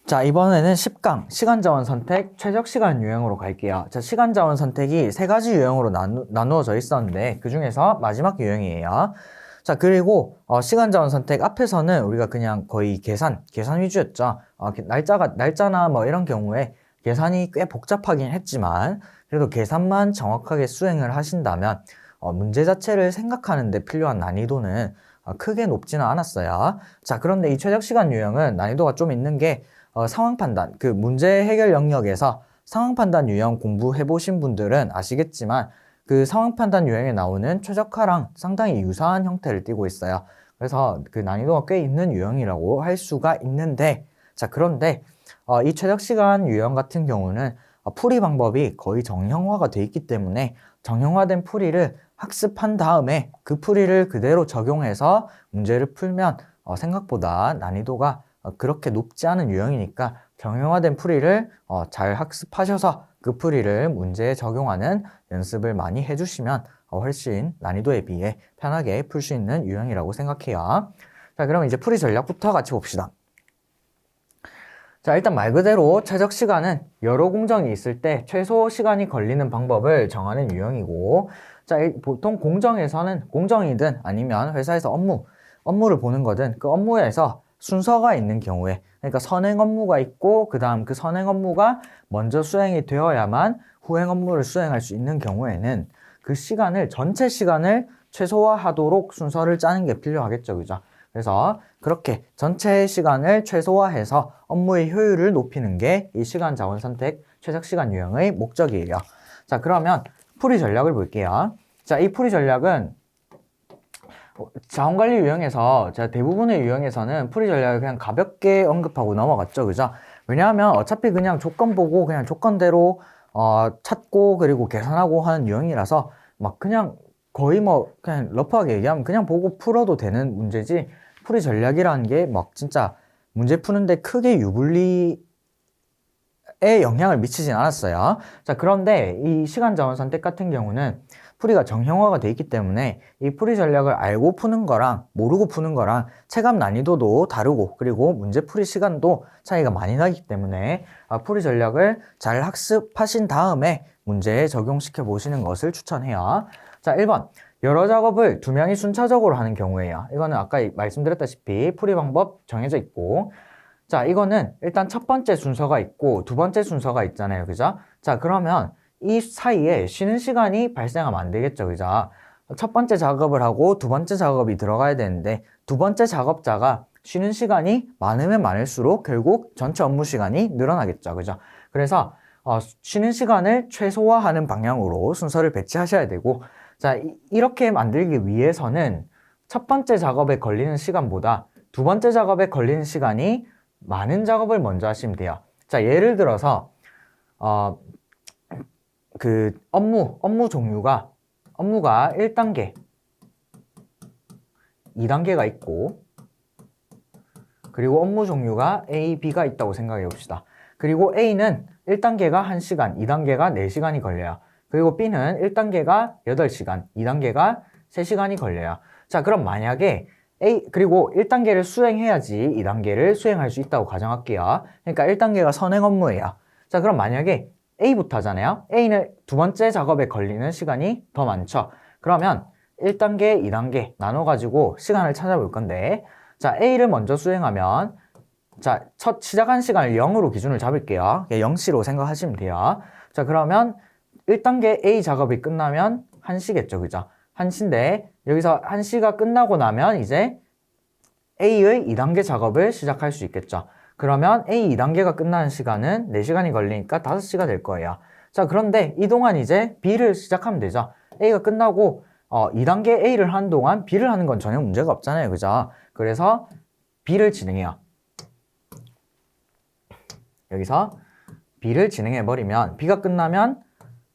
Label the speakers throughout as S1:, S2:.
S1: 자, 이번에는 10강 시간자원 선택 최적 시간 유형으로 갈게요. 자, 시간자원 선택이 세 가지 유형으로 나누어져 있었는데 그 중에서 마지막 유형이에요. 자, 그리고 시간자원 선택 앞에서는 우리가 그냥 거의 계산 위주였죠. 날짜나 뭐 이런 경우에 계산이 꽤 복잡하긴 했지만 그래도 계산만 정확하게 수행을 하신다면 문제 자체를 생각하는 데 필요한 난이도는 크게 높지는 않았어요. 자, 그런데 이 최적 시간 유형은 난이도가 좀 있는 게 상황 판단, 그 문제 해결 영역에서 상황 판단 유형 공부해 보신 분들은 아시겠지만 그 상황 판단 유형에 나오는 최적화랑 상당히 유사한 형태를 띠고 있어요. 그래서 그 난이도가 꽤 있는 유형이라고 할 수가 있는데, 자, 그런데 이 최적 시간 유형 같은 경우는 풀이 방법이 거의 정형화가 돼 있기 때문에 정형화된 풀이를 학습한 다음에 그 풀이를 그대로 적용해서 문제를 풀면 생각보다 난이도가 그렇게 높지 않은 유형이니까 정형화된 풀이를 잘 학습하셔서 그 풀이를 문제에 적용하는 연습을 많이 해주시면 훨씬 난이도에 비해 편하게 풀 수 있는 유형이라고 생각해요. 자, 그럼 이제 풀이 전략부터 같이 봅시다. 자, 일단 말 그대로 최적 시간은 여러 공정이 있을 때 최소 시간이 걸리는 방법을 정하는 유형이고, 자, 보통 공정에서는 공정이든 아니면 회사에서 업무를 보는 거든 그 업무에서 순서가 있는 경우에, 그러니까 선행 업무가 있고 그 다음 그 선행 업무가 먼저 수행이 되어야만 후행 업무를 수행할 수 있는 경우에는 그 시간을, 전체 시간을 최소화하도록 순서를 짜는 게 필요하겠죠, 그죠? 그래서 그렇게 전체 시간을 최소화해서 업무의 효율을 높이는 게 이 시간 자원 선택 최적 시간 유형의 목적이에요. 자, 그러면 풀이 전략을 볼게요. 자, 이 풀이 전략은 자원관리 유형에서 제가 대부분의 유형에서는 풀이 전략을 그냥 가볍게 언급하고 넘어갔죠, 그죠? 왜냐하면 어차피 그냥 조건 보고 그냥 조건대로 찾고 그리고 계산하고 하는 유형이라서 막 그냥 거의 뭐 그냥 러프하게 얘기하면 그냥 보고 풀어도 되는 문제지, 풀이 전략이라는 게 막 진짜 문제 푸는데 크게 유불리에 영향을 미치진 않았어요. 자, 그런데 이 시간 자원 선택 같은 경우는 풀이가 정형화가 돼 있기 때문에 이 풀이 전략을 알고 푸는 거랑 모르고 푸는 거랑 체감 난이도도 다르고 그리고 문제 풀이 시간도 차이가 많이 나기 때문에 풀이 전략을 잘 학습하신 다음에 문제에 적용시켜 보시는 것을 추천해요. 자, 1번. 여러 작업을 두 명이 순차적으로 하는 경우에요. 이거는 아까 말씀드렸다시피 풀이 방법 정해져 있고, 자, 이거는 일단 첫 번째 순서가 있고 두 번째 순서가 있잖아요, 그죠? 자, 그러면 이 사이에 쉬는 시간이 발생하면 안 되겠죠, 그죠? 첫 번째 작업을 하고 두 번째 작업이 들어가야 되는데 두 번째 작업자가 쉬는 시간이 많으면 많을수록 결국 전체 업무 시간이 늘어나겠죠, 그죠? 그래서 쉬는 시간을 최소화하는 방향으로 순서를 배치하셔야 되고, 자, 이렇게 만들기 위해서는 첫 번째 작업에 걸리는 시간보다 두 번째 작업에 걸리는 시간이 많은 작업을 먼저 하시면 돼요. 자, 예를 들어서 그 업무 종류가 업무가 1단계, 2단계가 있고 그리고 업무 종류가 A, B가 있다고 생각해 봅시다. 그리고 A는 1단계가 1시간, 2단계가 4시간이 걸려요. 그리고 B는 1단계가 8시간, 2단계가 3시간이 걸려요. 자, 그럼 만약에 그리고 1단계를 수행해야지 2단계를 수행할 수 있다고 가정할게요. 그러니까 1단계가 선행 업무예요. 자, 그럼 만약에 A부터 하잖아요. A는 두 번째 작업에 걸리는 시간이 더 많죠. 그러면 1단계, 2단계 나눠가지고 시간을 찾아볼 건데, 자, A를 먼저 수행하면, 자, 첫 시작한 시간을 0으로 기준을 잡을게요. 0시로 생각하시면 돼요. 자, 그러면 1단계 A 작업이 끝나면 1시겠죠, 그죠? 1시인데, 여기서 1시가 끝나고 나면 이제 A의 2단계 작업을 시작할 수 있겠죠. 그러면 A 2단계가 끝나는 시간은 4시간이 걸리니까 5시가 될 거예요. 자, 그런데 이동안 이제 B를 시작하면 되죠. A가 끝나고 2단계 A를 하는 동안 B를 하는 건 전혀 문제가 없잖아요, 그죠? 그래서 B를 진행해요. 여기서 B를 진행해버리면 B가 끝나면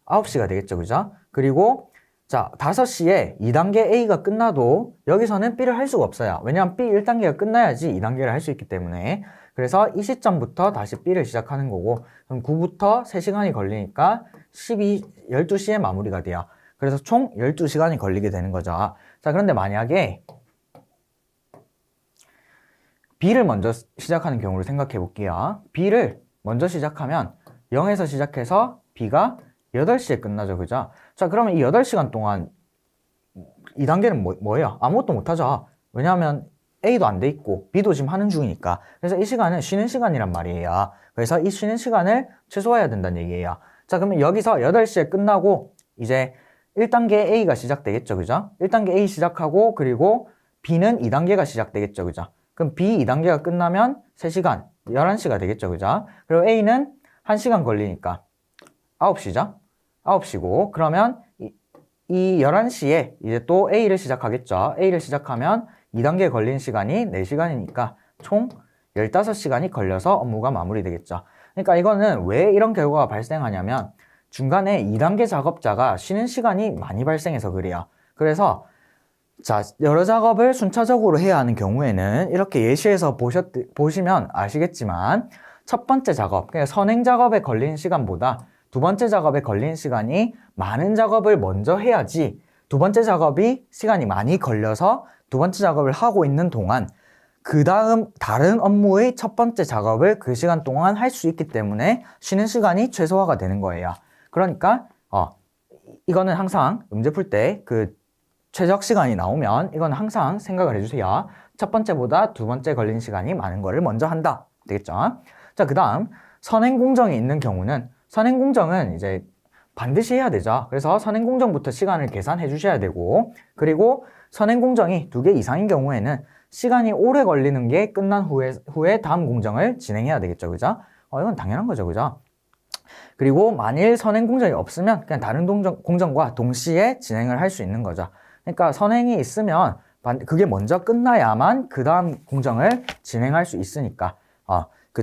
S1: 9시가 되겠죠, 그죠? 그리고 자, 5시에 2단계 A가 끝나도 여기서는 B를 할 수가 없어요. 왜냐하면 B 1단계가 끝나야지 2단계를 할 수 있기 때문에. 그래서 이 시점부터 다시 B를 시작하는 거고, 그럼 9부터 3시간이 걸리니까 12시에 마무리가 돼요. 그래서 총 12시간이 걸리게 되는 거죠. 자, 그런데 만약에 B를 먼저 시작하는 경우를 생각해 볼게요. B를 먼저 시작하면 0에서 시작해서 B가 8시에 끝나죠. 그죠? 자, 그러면 이 8시간 동안 2단계는 뭐예요? 아무것도 못하죠. 왜냐하면 A도 안 돼 있고 B도 지금 하는 중이니까. 그래서 이 시간은 쉬는 시간이란 말이에요. 그래서 이 쉬는 시간을 최소화해야 된다는 얘기예요. 자, 그러면 여기서 8시에 끝나고 이제 1단계 A가 시작되겠죠. 그죠? 1단계 A 시작하고 그리고 B는 2단계가 시작되겠죠. 그죠? 그럼 B 2단계가 끝나면 3시간, 11시가 되겠죠. 그죠? 그리고 A는 1시간 걸리니까 9시죠? 9시고 그러면 이 11시에 이제 또 A를 시작하겠죠. A를 시작하면 2단계 걸린 시간이 4시간이니까 총 15시간이 걸려서 업무가 마무리되겠죠. 그러니까 이거는 왜 이런 결과가 발생하냐면 중간에 2단계 작업자가 쉬는 시간이 많이 발생해서 그래요. 그래서 자, 여러 작업을 순차적으로 해야 하는 경우에는 이렇게 예시에서 보시면 아시겠지만 첫 번째 작업, 그러니까 선행 작업에 걸린 시간보다 두 번째 작업에 걸린 시간이 많은 작업을 먼저 해야지 두 번째 작업이 시간이 많이 걸려서 두 번째 작업을 하고 있는 동안 그 다음 다른 업무의 첫 번째 작업을 그 시간 동안 할 수 있기 때문에 쉬는 시간이 최소화가 되는 거예요. 그러니까 이거는 항상 문제 풀 때 그 최적 시간이 나오면 이건 항상 생각을 해주세요. 첫 번째보다 두 번째 걸린 시간이 많은 거를 먼저 한다. 되겠죠? 자, 그 다음 선행공정이 있는 경우는 선행공정은 이제 반드시 해야 되죠. 그래서 선행공정부터 시간을 계산해 주셔야 되고 그리고 선행공정이 2개 이상인 경우에는 시간이 오래 걸리는 게 끝난 후에 다음 공정을 진행해야 되겠죠. 그죠? 이건 당연한 거죠. 그죠? 그리고 만일 선행공정이 없으면 그냥 다른 공정과 동시에 진행을 할 수 있는 거죠. 그러니까 선행이 있으면 그게 먼저 끝나야만 그 다음 공정을 진행할 수 있으니까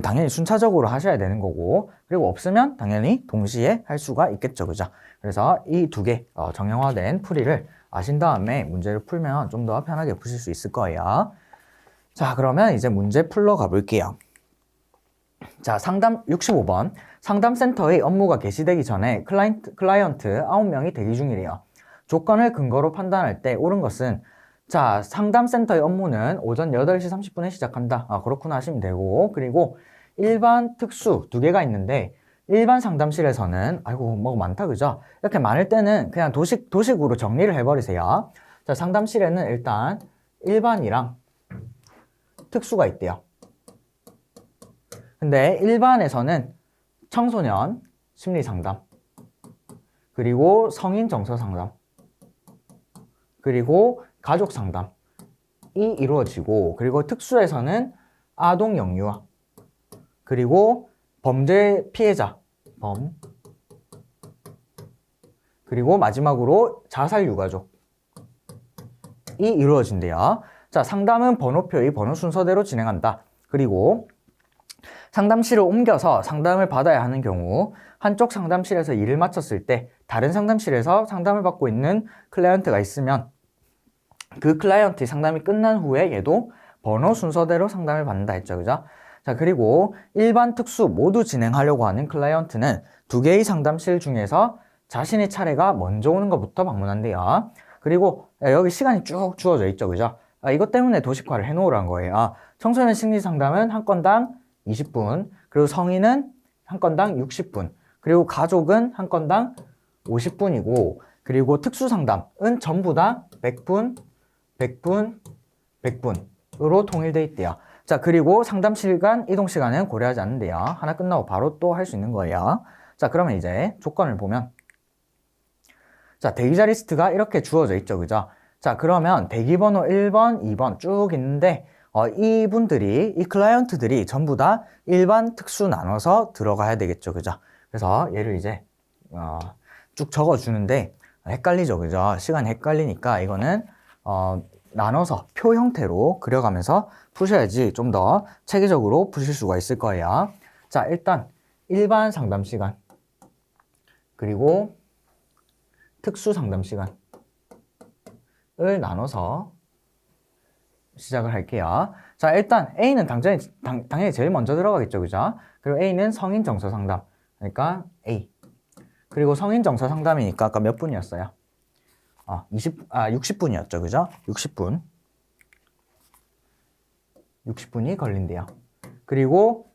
S1: 당연히 순차적으로 하셔야 되는 거고 그리고 없으면 당연히 동시에 할 수가 있겠죠. 그죠? 그래서 이 2개 정형화된 풀이를 아신 다음에 문제를 풀면 좀 더 편하게 푸실 수 있을 거예요. 자, 그러면 이제 문제 풀러 가볼게요. 자, 상담 65번. 상담센터의 업무가 개시되기 전에 클라이언트 9명이 대기 중이래요. 조건을 근거로 판단할 때 옳은 것은 자, 상담센터의 업무는 오전 8시 30분에 시작한다. 그렇구나 하시면 되고 그리고 일반 특수 2개가 있는데 일반 상담실에서는 아이고 뭐 많다 그죠? 이렇게 많을 때는 그냥 도식으로 정리를 해버리세요. 자, 상담실에는 일단 일반이랑 특수가 있대요. 근데 일반에서는 청소년 심리상담 그리고 성인 정서상담 그리고 가족상담이 이루어지고 그리고 특수에서는 아동 영유아 그리고 범죄 피해자 그리고 마지막으로 자살 유가족이 이루어진대요. 자, 상담은 번호표의 번호 순서대로 진행한다. 그리고 상담실을 옮겨서 상담을 받아야 하는 경우 한쪽 상담실에서 일을 마쳤을 때 다른 상담실에서 상담을 받고 있는 클라이언트가 있으면 그 클라이언트의 상담이 끝난 후에 얘도 번호 순서대로 상담을 받는다 했죠. 그죠? 자, 그리고 일반 특수 모두 진행하려고 하는 클라이언트는 2개의 상담실 중에서 자신의 차례가 먼저 오는 것부터 방문한대요. 그리고 여기 시간이 쭉 주어져 있죠. 그죠? 이것 때문에 도식화를 해놓으란 거예요. 청소년 심리 상담은 한 건당 20분, 그리고 성인은 한 건당 60분, 그리고 가족은 한 건당 50분이고, 그리고 특수 상담은 전부 다 100분, 100분, 100분으로 통일되어 있대요. 자, 그리고 상담실 간 이동 시간은 고려하지 않는데요. 하나 끝나고 바로 또 할 수 있는 거예요. 자, 그러면 이제 조건을 보면 자, 대기자 리스트가 이렇게 주어져 있죠. 그죠? 자, 그러면 대기번호 1번, 2번 쭉 있는데 이 클라이언트들이 전부 다 일반 특수 나눠서 들어가야 되겠죠. 그죠? 그래서 얘를 이제 쭉 적어주는데 헷갈리죠. 그죠? 시간이 헷갈리니까 이거는 나눠서 표 형태로 그려가면서 푸셔야지 좀 더 체계적으로 푸실 수가 있을 거예요. 자, 일단 일반 상담 시간 그리고 특수 상담 시간을 나눠서 시작을 할게요. 자, 일단 A는 당연히 제일 먼저 들어가겠죠. 그죠? 그리고 A는 성인 정서 상담. 그러니까 A. 그리고 성인 정서 상담이니까 아까 몇 분이었어요? 60분이었죠. 그죠? 60분. 60분이 걸린대요. 그리고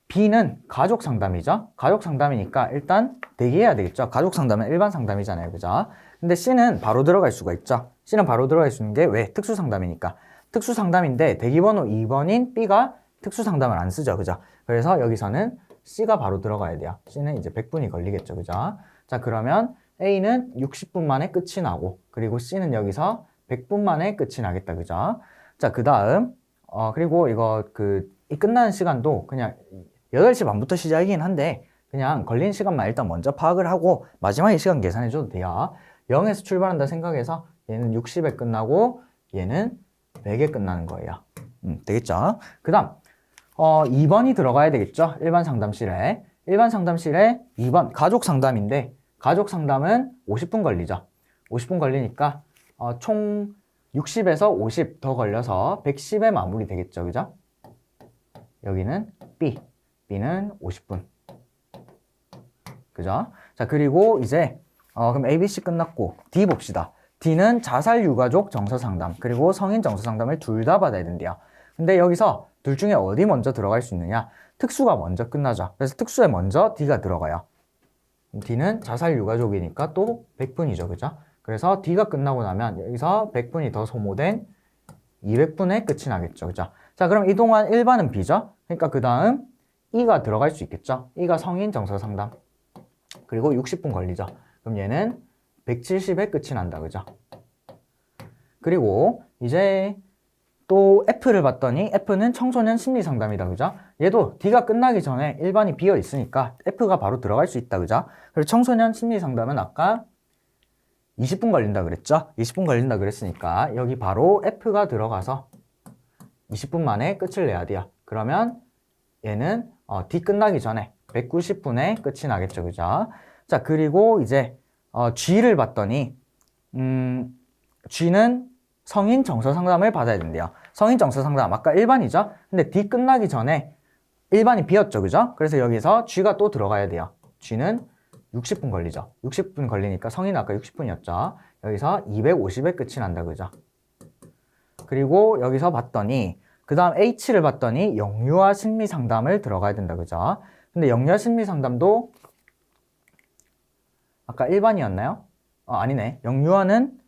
S1: B는 가족 상담이죠. 가족 상담이니까 일단 대기해야 되겠죠. 가족 상담은 일반 상담이잖아요. 그죠? 근데 C는 바로 들어갈 수가 있죠. C는 바로 들어갈 수 있는 게 왜? 특수 상담이니까. 특수 상담인데 대기번호 2번인 B가 특수 상담을 안 쓰죠. 그죠? 그래서 여기서는 C가 바로 들어가야 돼요. C는 이제 100분이 걸리겠죠. 그죠? 자, 그러면 A는 60분 만에 끝이 나고, 그리고 C는 여기서 100분 만에 끝이 나겠다. 그죠? 자, 그 다음, 그리고 이거 이 끝나는 시간도 그냥 8시 반부터 시작이긴 한데, 그냥 걸린 시간만 일단 먼저 파악을 하고, 마지막에 시간 계산해줘도 돼요. 0에서 출발한다 생각해서, 얘는 60에 끝나고, 얘는 100에 끝나는 거예요. 되겠죠? 그 다음, 2번이 들어가야 되겠죠? 일반 상담실에. 일반 상담실에 2번, 가족 상담인데, 가족 상담은 50분 걸리죠. 50분 걸리니까, 총 60에서 50 더 걸려서 110에 마무리 되겠죠. 그죠? 여기는 B. B는 50분. 그죠? 자, 그리고 이제, 그럼 ABC 끝났고, D 봅시다. D는 자살 유가족 정서 상담, 그리고 성인 정서 상담을 둘 다 받아야 된대요. 근데 여기서 둘 중에 어디 먼저 들어갈 수 있느냐? 특수가 먼저 끝나죠. 그래서 특수에 먼저 D가 들어가요. D는 자살 유가족이니까 또 100분이죠. 그죠? 그래서 D가 끝나고 나면 여기서 100분이 더 소모된 200분에 끝이 나겠죠. 그죠? 자, 그럼 이 동안 1반은 B죠? 그러니까 그 다음 E가 들어갈 수 있겠죠? E가 성인 정서 상담. 그리고 60분 걸리죠. 그럼 얘는 170에 끝이 난다. 그죠? 그리고 이제 또 F를 봤더니 F는 청소년 심리 상담이다. 그죠? 얘도 D가 끝나기 전에 1반이 비어 있으니까 F가 바로 들어갈 수 있다. 그죠? 그리고 청소년 심리 상담은 아까 20분 걸린다 그랬죠? 20분 걸린다 그랬으니까 여기 바로 F가 들어가서 20분 만에 끝을 내야 돼요. 그러면 얘는 D 끝나기 전에 190분에 끝이 나겠죠. 그죠? 자, 그리고 이제 G를 봤더니 G는 성인 정서 상담을 받아야 된대요. 성인 정서 상담 아까 1반이죠? 근데 D 끝나기 전에 1반이 비었죠. 그죠? 그래서 여기서 G가 또 들어가야 돼요. G는 60분 걸리죠. 60분 걸리니까 성인 아까 60분이었죠. 여기서 250에 끝이 난다. 그죠? 그리고 여기서 봤더니 그 다음 H를 봤더니 영유아 심리 상담을 들어가야 된다. 그죠? 근데 영유아 심리 상담도 아까 1반이었나요? 아니네. 영유아는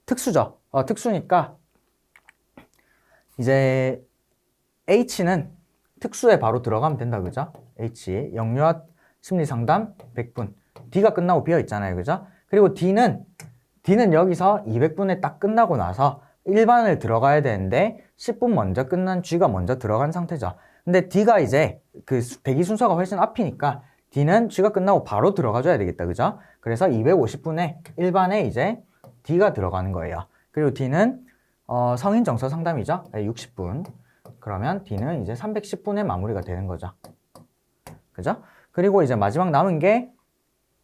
S1: 특수죠. 특수니까 이제 H는 특수에 바로 들어가면 된다. 그죠? H 영유아 심리 상담 100분. D가 끝나고 비어 있잖아요. 그죠? 그리고 D는 여기서 200분에 딱 끝나고 나서 1반을 들어가야 되는데 10분 먼저 끝난 G가 먼저 들어간 상태죠. 근데 D가 이제 그 대기 순서가 훨씬 앞이니까 D는 G가 끝나고 바로 들어가줘야 되겠다. 그죠? 그래서 250분에 1반에 이제 D가 들어가는 거예요. 그리고 D는 성인 정서 상담이죠. 60분. 그러면 D는 이제 310분에 마무리가 되는 거죠. 그죠? 그리고 이제 마지막 남은 게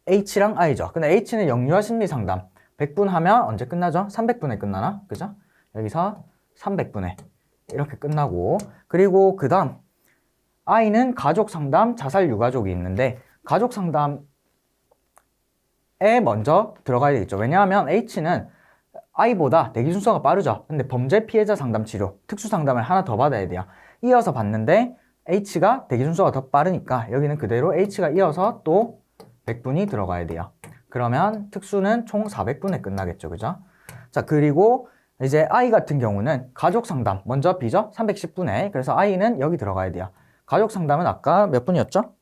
S1: H랑 I죠. 근데 H는 영유아 심리 상담 100분 하면 언제 끝나죠? 300분에 끝나나? 그죠? 여기서 300분에 이렇게 끝나고, 그리고 그 다음 I는 가족 상담, 자살 유가족이 있는데 가족 상담에 먼저 들어가야 되겠죠. 왜냐하면 H는 I보다 대기 순서가 빠르죠. 근데 범죄 피해자 상담 치료, 특수 상담을 하나 더 받아야 돼요. 이어서 받는데 H가 대기 순서가 더 빠르니까 여기는 그대로 H가 이어서 또 100분이 들어가야 돼요. 그러면 특수는 총 400분에 끝나겠죠. 그죠? 자, 그리고 이제 I 같은 경우는 가족 상담 먼저 B죠? 310분에. 그래서 I는 여기 들어가야 돼요. 가족 상담은 아까 몇 분이었죠?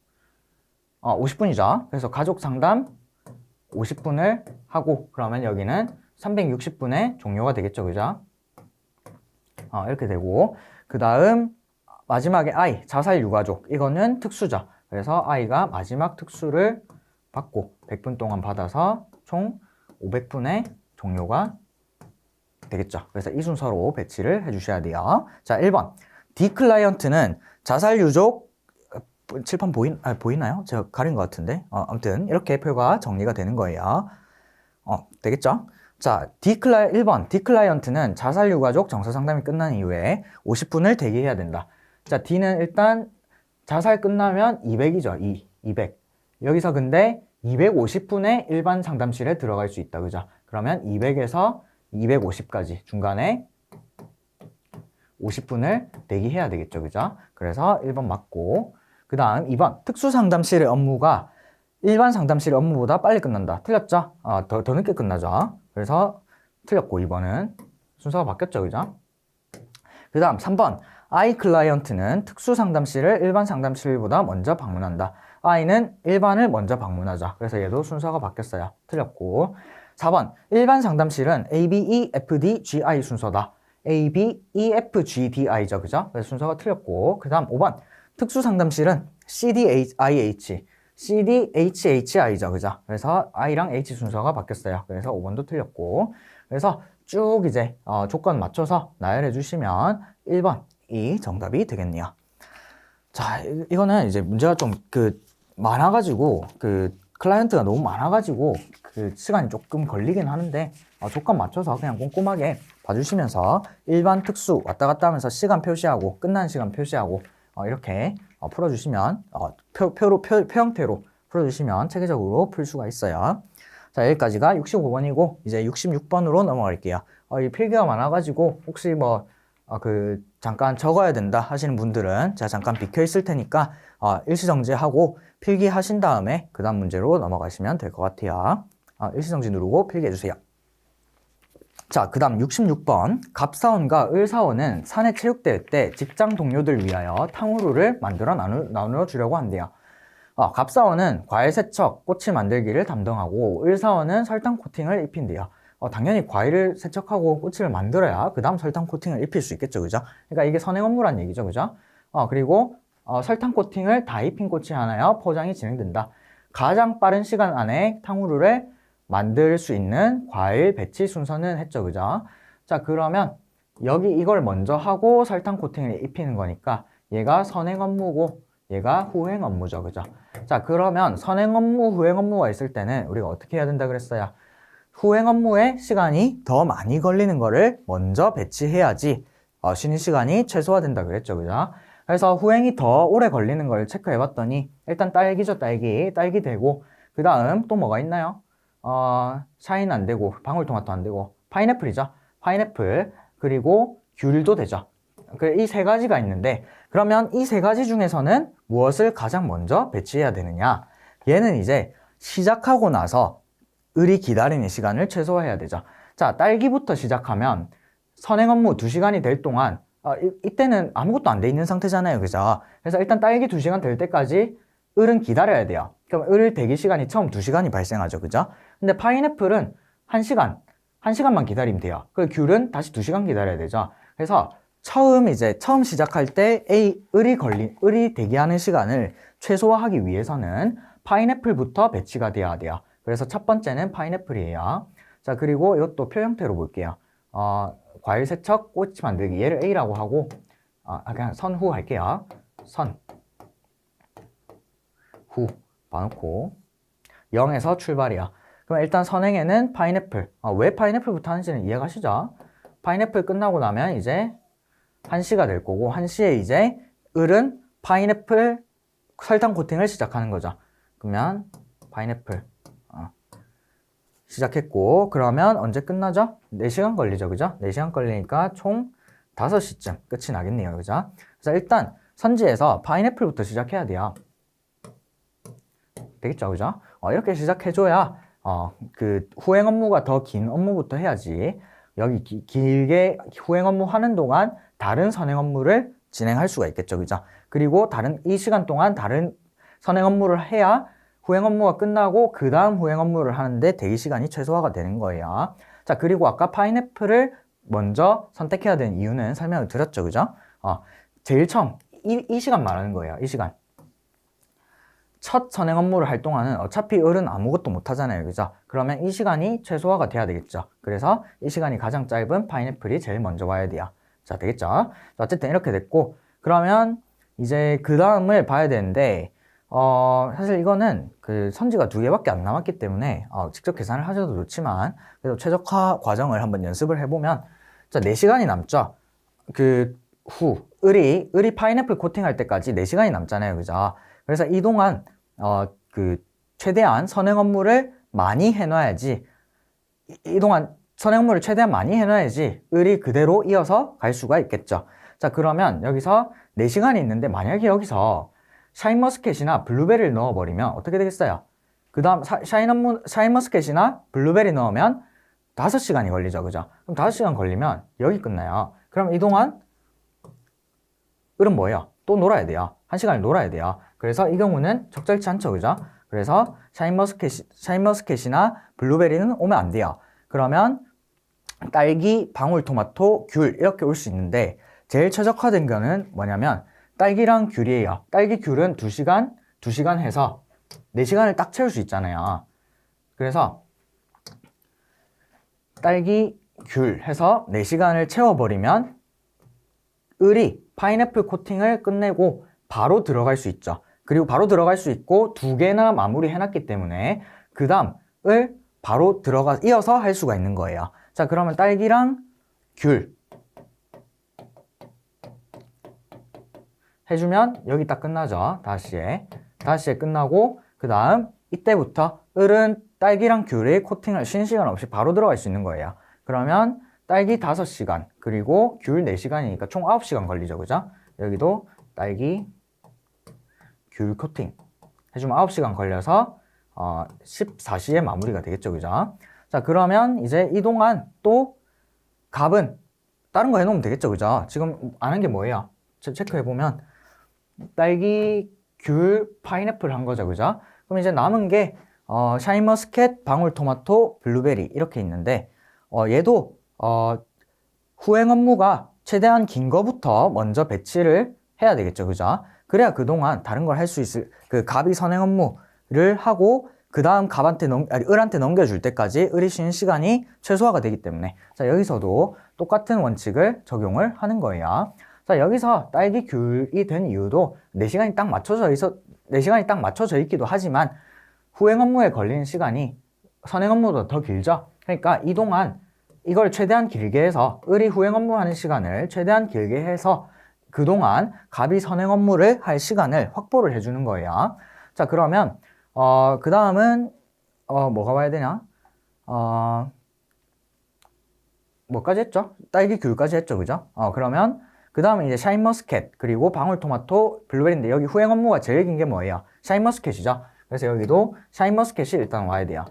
S1: 50분이죠. 그래서 가족 상담 50분을 하고, 그러면 여기는 360분에 종료가 되겠죠. 그죠? 이렇게 되고, 그 다음 마지막에 I, 자살 유가족. 이거는 특수죠. 그래서 I가 마지막 특수를 받고 100분 동안 받아서 총 500분에 종료가 되겠죠. 그래서 이 순서로 배치를 해주셔야 돼요. 자, 1번. D 클라이언트는 자살 유족, 칠판 보이나요? 제가 가린 것 같은데. 아무튼 이렇게 표가 정리가 되는 거예요. 되겠죠? 자, 1번. D 클라이언트는 자살 유가족 정서 상담이 끝난 이후에 50분을 대기해야 된다. 자, D는 일단 자살 끝나면 200이죠. 200. 여기서 근데 250분에 일반 상담실에 들어갈 수 있다. 그죠? 그러면 200에서 250까지 중간에 50분을 대기해야 되겠죠. 그죠? 그래서 1번 맞고, 그 다음 2번. 특수상담실의 업무가 일반 상담실의 업무보다 빨리 끝난다. 틀렸죠? 더 늦게 끝나죠. 그래서 틀렸고, 2번은 순서가 바뀌었죠. 그죠? 그 다음 3번. I 클라이언트는 특수 상담실을 일반 상담실보다 먼저 방문한다. I는 일반을 먼저 방문하자. 그래서 얘도 순서가 바뀌었어요. 틀렸고. 4번. 일반 상담실은 A, B, E, F, D, G, I 순서다. A, B, E, F, G, D, I죠. 그죠? 그래서 순서가 틀렸고. 그 다음 5번. 특수 상담실은 C, D, H, I, H. C, D, H, H, I죠. 그죠? 그래서 I랑 H 순서가 바뀌었어요. 그래서 5번도 틀렸고. 그래서 쭉 이제 조건 맞춰서 나열해 주시면 1번이 정답이 되겠네요. 자, 이거는 이제 문제가 좀 많아가지고 클라이언트가 너무 많아가지고 시간이 조금 걸리긴 하는데 조건 맞춰서 그냥 꼼꼼하게 봐주시면서 일반 특수 왔다 갔다 하면서 시간 표시하고 끝나는 시간 표시하고 이렇게 풀어주시면 표 형태로 풀어주시면 체계적으로 풀 수가 있어요. 자, 여기까지가 65번이고 이제 66번으로 넘어갈게요. 이 필기가 많아가지고 혹시 잠깐 적어야 된다 하시는 분들은 제가 잠깐 비켜 있을 테니까 일시정지하고 필기하신 다음에 그 다음 문제로 넘어가시면 될 것 같아요. 일시정지 누르고 필기해주세요. 자, 그 다음 66번. 갑사원과 을사원은 사내 체육대회 때 직장 동료들 위하여 탕후루를 만들어 나누어 주려고 한대요. 갑사원은 과일 세척, 꼬치 만들기를 담당하고 을사원은 설탕 코팅을 입힌대요. 당연히 과일을 세척하고 꼬치를 만들어야 그 다음 설탕 코팅을 입힐 수 있겠죠. 그죠? 그러니까 이게 선행 업무란 얘기죠. 그죠? 그리고 설탕 코팅을 다 입힌 꼬치 하나여 포장이 진행된다. 가장 빠른 시간 안에 탕후루를 만들 수 있는 과일 배치 순서는 했죠. 그죠? 자, 그러면 여기 이걸 먼저 하고 설탕 코팅을 입히는 거니까 얘가 선행 업무고 얘가 후행 업무죠. 그죠? 자, 그러면 선행 업무, 후행 업무가 있을 때는 우리가 어떻게 해야 된다 그랬어요? 후행 업무에 시간이 더 많이 걸리는 거를 먼저 배치해야지 쉬는 시간이 최소화된다 그랬죠. 그죠? 그래서 후행이 더 오래 걸리는 걸 체크해 봤더니 일단 딸기죠. 딸기 되고 그 다음 또 뭐가 있나요? 샤인 안 되고 방울토마토 안 되고 파인애플이죠. 파인애플 그리고 귤도 되죠. 이 세 가지가 있는데 그러면 이 세 가지 중에서는 무엇을 가장 먼저 배치해야 되느냐? 얘는 이제 시작하고 나서 을이 기다리는 시간을 최소화해야 되죠. 자, 딸기부터 시작하면 선행 업무 2시간이 될 동안 이때는 아무것도 안 돼 있는 상태잖아요. 그죠? 그래서 일단 딸기 2시간 될 때까지 을은 기다려야 돼요. 그럼 을 대기 시간이 처음 2시간이 발생하죠. 그죠? 근데 파인애플은 1시간만 기다리면 돼요. 그리고 귤은 다시 2시간 기다려야 되죠. 그래서 처음 시작할 때 을이 대기하는 시간을 최소화하기 위해서는 파인애플부터 배치가 돼야 돼요. 그래서 첫 번째는 파인애플이에요. 자, 그리고 이것도 표 형태로 볼게요. 과일 세척, 꼬치 만들기. 얘를 A라고 하고, 그냥 선후 할게요. 후. 봐놓고. 0에서 출발이야. 그럼 일단 선행에는 파인애플. 왜 파인애플부터 하는지는 이해가시죠? 파인애플 끝나고 나면 이제 1시가 될 거고, 1시에 이제 을은 파인애플 설탕 코팅을 시작하는 거죠. 그러면 파인애플. 시작했고 그러면 언제 끝나죠? 4시간 걸리죠. 그죠? 4시간 걸리니까 총 5시쯤 끝이 나겠네요. 그죠? 그래서 일단 선지에서 파인애플부터 시작해야 돼요. 되겠죠? 그죠? 이렇게 시작해줘야 후행 업무가 더 긴 업무부터 해야지 여기 길게 후행 업무 하는 동안 다른 선행 업무를 진행할 수가 있겠죠. 그죠? 그리고 이 시간 동안 다른 선행 업무를 해야 후행 업무가 끝나고 그 다음 후행 업무를 하는데 대기 시간이 최소화가 되는 거예요. 자, 그리고 아까 파인애플을 먼저 선택해야 되는 이유는 설명을 드렸죠. 그죠? 제일 처음 이 시간 말하는 거예요. 이 시간. 첫 선행 업무를 할 동안은 어차피 을은 아무것도 못 하잖아요. 그죠? 그러면 이 시간이 최소화가 돼야 되겠죠. 그래서 이 시간이 가장 짧은 파인애플이 제일 먼저 와야 돼요. 자, 되겠죠? 자, 어쨌든 이렇게 됐고 그러면 이제 그 다음을 봐야 되는데 사실 이거는 선지가 2개밖에 안 남았기 때문에 직접 계산을 하셔도 좋지만 그래도 최적화 과정을 한번 연습을 해보면 자, 4시간이 남죠. 을이 파인애플 코팅할 때까지 4시간이 남잖아요. 그죠? 그래서 이 동안 최대한 선행 업무를 많이 해놔야지 이 동안 선행 업무를 최대한 많이 해놔야지 을이 그대로 이어서 갈 수가 있겠죠. 자, 그러면 여기서 4시간이 있는데 만약에 여기서 샤인머스켓이나 블루베리를 넣어버리면 어떻게 되겠어요? 그 다음 샤인머스켓이나 블루베리 넣으면 5시간이 걸리죠. 그죠? 그럼 5시간 걸리면 여기 끝나요. 그럼 이동안 을은 뭐예요? 또 놀아야 돼요. 1시간을 놀아야 돼요. 그래서 이 경우는 적절치 않죠. 그죠? 그래서 샤인머스켓이나 블루베리는 오면 안 돼요. 그러면 딸기, 방울토마토, 귤 이렇게 올 수 있는데 제일 최적화된 거는 뭐냐면 딸기랑 귤이에요. 딸기, 귤은 2시간 해서 4시간을 딱 채울 수 있잖아요. 그래서 딸기, 귤 해서 4시간을 채워버리면 을이 파인애플 코팅을 끝내고 바로 들어갈 수 있죠. 그리고 바로 들어갈 수 있고 2개나 마무리 해놨기 때문에 그 다음 을 바로 이어서 할 수가 있는 거예요. 자, 그러면 딸기랑 귤 해주면 여기 딱 끝나죠. 5시에 끝나고 그 다음 이때부터 을은 딸기랑 귤의 코팅을 쉬는 시간 없이 바로 들어갈 수 있는 거예요. 그러면 딸기 5시간 그리고 귤 4시간이니까 총 9시간 걸리죠. 그죠? 여기도 딸기 귤 코팅 해주면 9시간 걸려서 14시에 마무리가 되겠죠. 그죠? 자, 그러면 이제 이 동안 또 값은 다른 거 해놓으면 되겠죠. 그죠? 지금 아는 게 뭐예요? 체크해보면 딸기, 귤, 파인애플 한 거죠. 그죠? 그럼 이제 남은 게 샤인머스켓, 방울토마토, 블루베리 이렇게 있는데 얘도 후행 업무가 최대한 긴 거부터 먼저 배치를 해야 되겠죠. 그죠? 그래야 그동안 다른 걸 할 수 있을 그 갑이 선행 업무를 하고 그 다음 을한테 넘겨줄 때까지 을이 쉬는 시간이 최소화가 되기 때문에 자, 여기서도 똑같은 원칙을 적용을 하는 거예요. 자, 여기서 딸기 귤이 된 이유도 4시간이 딱 맞춰져 있기도 하지만 후행 업무에 걸리는 시간이 선행 업무보다 더 길죠. 그러니까 이 동안 이걸 최대한 길게 해서 을이 후행 업무하는 시간을 최대한 길게 해서 그동안 갑이 선행 업무를 할 시간을 확보를 해주는 거예요. 자, 그러면 그 다음은 뭐가 와야 되냐? 뭐까지 했죠? 딸기 귤까지 했죠. 그죠? 그러면 그 다음에 이제 샤인머스켓 그리고 방울토마토, 블루베리인데 여기 후행 업무가 제일 긴 게 뭐예요? 샤인머스켓이죠. 그래서 여기도 샤인머스켓이 일단 와야 돼요.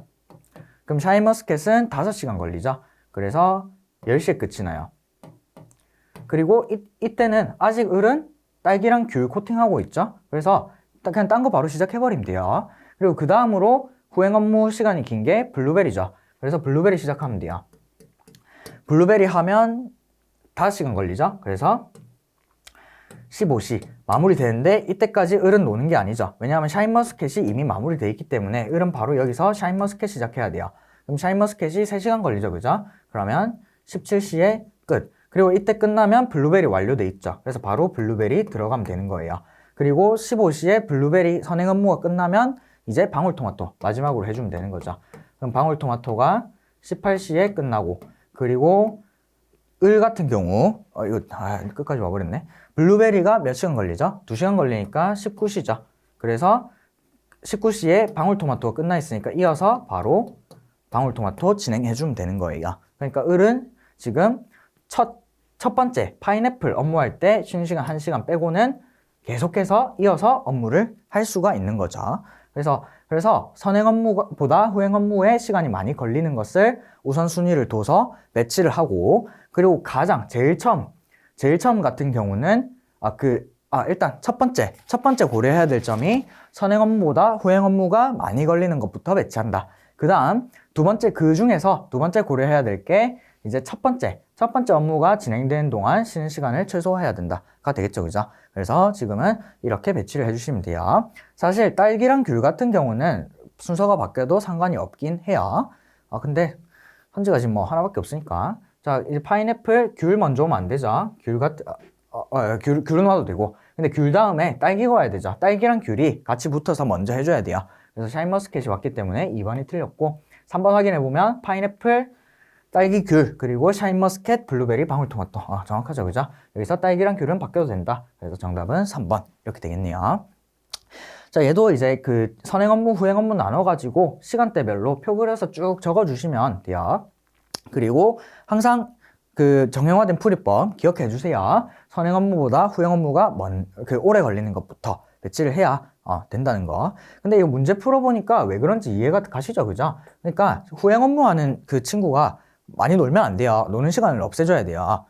S1: 그럼 샤인머스켓은 5시간 걸리죠. 그래서 10시에 끝이 나요. 그리고 이때는 아직 을은 딸기랑 귤 코팅하고 있죠. 그래서 그냥 딴 거 바로 시작해버리면 돼요. 그리고 그 다음으로 후행 업무 시간이 긴 게 블루베리죠. 그래서 블루베리 시작하면 돼요. 블루베리 하면 5시간 걸리죠. 그래서 15시 마무리 되는데 이때까지 을은 노는 게 아니죠. 왜냐하면 샤인머스켓이 이미 마무리되어 있기 때문에 을은 바로 여기서 샤인머스켓 시작해야 돼요. 그럼 샤인머스켓이 3시간 걸리죠. 그죠? 그러면 17시에 끝. 그리고 이때 끝나면 블루베리 완료돼 있죠. 그래서 바로 블루베리 들어가면 되는 거예요. 그리고 15시에 블루베리 선행 업무가 끝나면 이제 방울토마토 마지막으로 해주면 되는 거죠. 그럼 방울토마토가 18시에 끝나고 그리고 을 같은 경우 이거 끝까지 와버렸네. 블루베리가 몇 시간 걸리죠? 2시간 걸리니까 19시죠. 그래서 19시에 방울토마토가 끝나 있으니까 이어서 바로 방울토마토 진행해주면 되는 거예요. 그러니까 을은 지금 첫 번째 파인애플 업무할 때 쉬는 시간 1시간 빼고는 계속해서 이어서 업무를 할 수가 있는 거죠. 그래서 선행 업무보다 후행 업무에 시간이 많이 걸리는 것을 우선순위를 둬서 배치를 하고 그리고 가장 제일 처음 같은 경우는 일단 첫 번째 고려해야 될 점이 선행 업무보다 후행 업무가 많이 걸리는 것부터 배치한다. 그 다음 두 번째 고려해야 될 게 이제 첫 번째 업무가 진행되는 동안 쉬는 시간을 최소화해야 된다가 되겠죠. 그죠? 그래서 지금은 이렇게 배치를 해주시면 돼요. 사실 딸기랑 귤 같은 경우는 순서가 바뀌어도 상관이 없긴 해요. 근데 현재가 지금 뭐 하나밖에 없으니까. 자, 이제 파인애플, 귤 먼저 오면 안 되죠. 귤은 와도 되고. 근데 귤 다음에 딸기가 와야 되죠. 딸기랑 귤이 같이 붙어서 먼저 해줘야 돼요. 그래서 샤인머스켓이 왔기 때문에 2번이 틀렸고 3번 확인해보면 파인애플, 딸기, 귤, 그리고 샤인머스켓, 블루베리, 방울토마토. 정확하죠, 그죠? 여기서 딸기랑 귤은 바뀌어도 된다. 그래서 정답은 3번 이렇게 되겠네요. 자, 얘도 이제 그 선행 업무, 후행 업무 나눠가지고 시간대별로 표 그려서 쭉 적어주시면 돼요. 그리고 항상 그 정형화된 풀이법 기억해 주세요. 선행 업무보다 후행 업무가 오래 걸리는 것부터 배치를 해야 된다는 거. 근데 이거 문제 풀어보니까 왜 그런지 이해가 가시죠, 그죠? 그러니까 후행 업무하는 그 친구가 많이 놀면 안 돼요. 노는 시간을 없애줘야 돼요.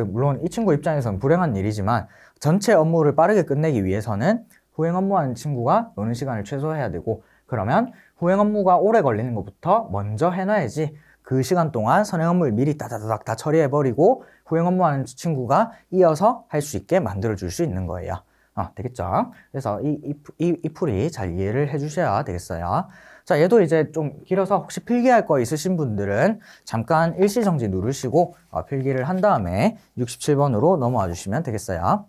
S1: 물론 이 친구 입장에서는 불행한 일이지만 전체 업무를 빠르게 끝내기 위해서는 후행 업무하는 친구가 노는 시간을 최소화해야 되고, 그러면 후행 업무가 오래 걸리는 것부터 먼저 해놔야지 그 시간 동안 선행 업무를 미리 따다다닥 다 처리해버리고 후행 업무하는 친구가 이어서 할 수 있게 만들어줄 수 있는 거예요. 되겠죠? 그래서 이 풀이 잘 이해를 해주셔야 되겠어요. 자, 얘도 이제 좀 길어서 혹시 필기할 거 있으신 분들은 잠깐 일시정지 누르시고 필기를 한 다음에 67번으로 넘어와 주시면 되겠어요.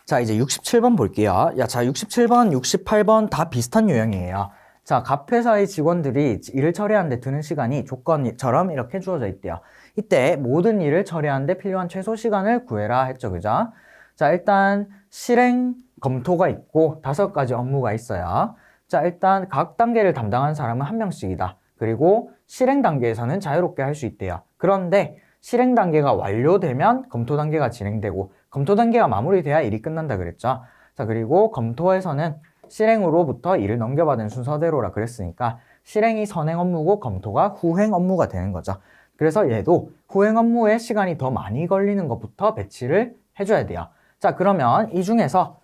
S1: 자, 이제 67번 볼게요. 자, 67번, 68번 다 비슷한 유형이에요. 자, 각 회사의 직원들이 일을 처리하는데 드는 시간이 조건처럼 이렇게 주어져 있대요. 이때 모든 일을 처리하는데 필요한 최소 시간을 구해라 했죠, 그죠? 자, 일단 실행 검토가 있고 5가지 업무가 있어요. 자, 일단 각 단계를 담당하는 사람은 1명씩이다. 그리고 실행 단계에서는 자유롭게 할 수 있대요. 그런데 실행 단계가 완료되면 검토 단계가 진행되고 검토 단계가 마무리돼야 일이 끝난다 그랬죠. 자, 그리고 검토에서는 실행으로부터 일을 넘겨받은 순서대로라 그랬으니까 실행이 선행 업무고 검토가 후행 업무가 되는 거죠. 그래서 얘도 후행 업무에 시간이 더 많이 걸리는 것부터 배치를 해줘야 돼요. 자, 그러면 이 중에서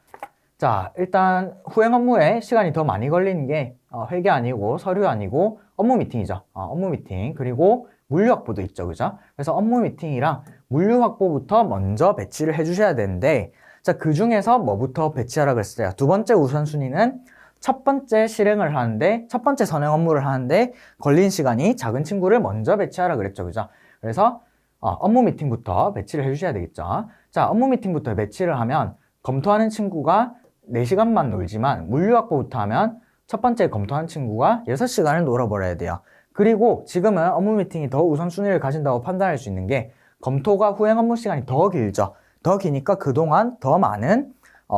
S1: 자, 일단 후행 업무에 시간이 더 많이 걸리는 게 회계 아니고 서류 아니고 업무 미팅이죠. 업무 미팅. 그리고 물류 확보도 있죠. 그죠? 그래서 업무 미팅이랑 물류 확보부터 먼저 배치를 해주셔야 되는데, 자, 그 중에서 뭐부터 배치하라 그랬어요? 두 번째 우선순위는 첫 번째 실행을 하는데, 첫 번째 선행 업무를 하는데 걸린 시간이 작은 친구를 먼저 배치하라 그랬죠. 그죠? 그래서 업무 미팅부터 배치를 해주셔야 되겠죠. 자, 업무 미팅부터 배치를 하면 검토하는 친구가 4시간만 놀지만 물류 확보부터 하면 첫 번째 검토한 친구가 6시간을 놀아버려야 돼요. 그리고 지금은 업무 미팅이 더 우선순위를 가진다고 판단할 수 있는 게 검토가 후행 업무 시간이 더 길죠. 더 기니까 그동안 더 많은